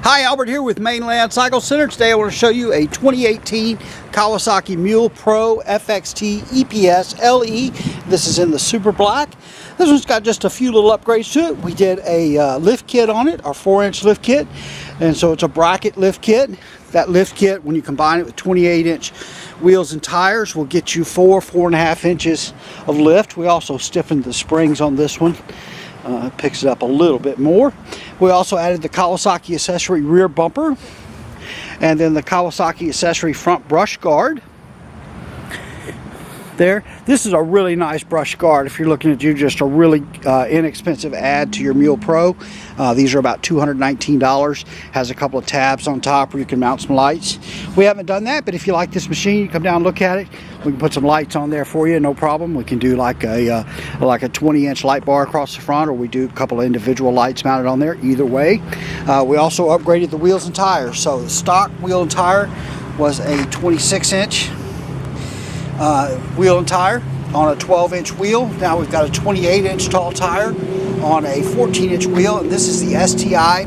Hi, Albert here with Mainland Cycle Center. Today I want to show you a 2018 Kawasaki Mule Pro FXT EPS LE. This is in the super black. This one's got just a few little upgrades to it. We did a lift kit on it, our 4-inch lift kit, and so it's a bracket lift kit. That lift kit, when you combine it with 28-inch wheels and tires, will get you 4.5 inches of lift. We also stiffened the springs on this one. Picks it up a little bit more. We also added the Kawasaki accessory rear bumper and then the Kawasaki accessory front brush guard. There, this is a really nice brush guard if you're looking to do just a really inexpensive add to your Mule Pro. These are about $219. Has a couple of tabs on top where you can mount some lights. We haven't done that, but if you like this machine, you come down and look at it. We can put some lights on there for you, no problem. We can do like a 20-inch light bar across the front, or we do a couple of individual lights mounted on there. Either way, we also upgraded the wheels and tires. So the stock wheel and tire was a 26-inch wheel and tire on a 12-inch wheel. Now we've got a 28-inch tall tire on a 14-inch wheel, and this is the STI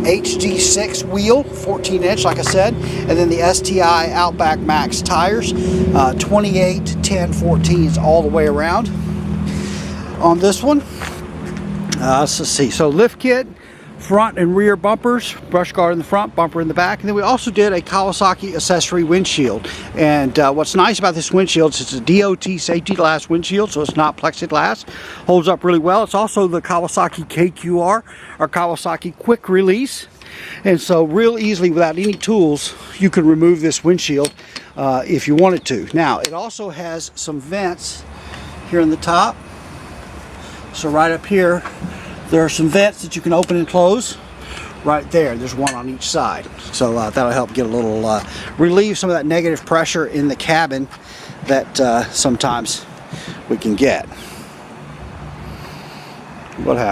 HD6 wheel, 14-inch like I said, and then the STI Outback Max tires, 28, 10, 14s all the way around on this one. Let's see, so lift kit, front and rear bumpers, brush guard in the front, bumper in the back, and then we also did a Kawasaki accessory windshield. And what's nice about this windshield is it's a DOT safety glass windshield, so it's not plexiglass. Holds up really well. It's also the Kawasaki KQR, or Kawasaki quick release, and so real easily without any tools you can remove this windshield if you wanted to. Now it also has some vents here in the top, so right up here there are some vents that you can open and close right there. There's one on each side. So that'll help get a little, relieve some of that negative pressure in the cabin that sometimes we can get. What happened?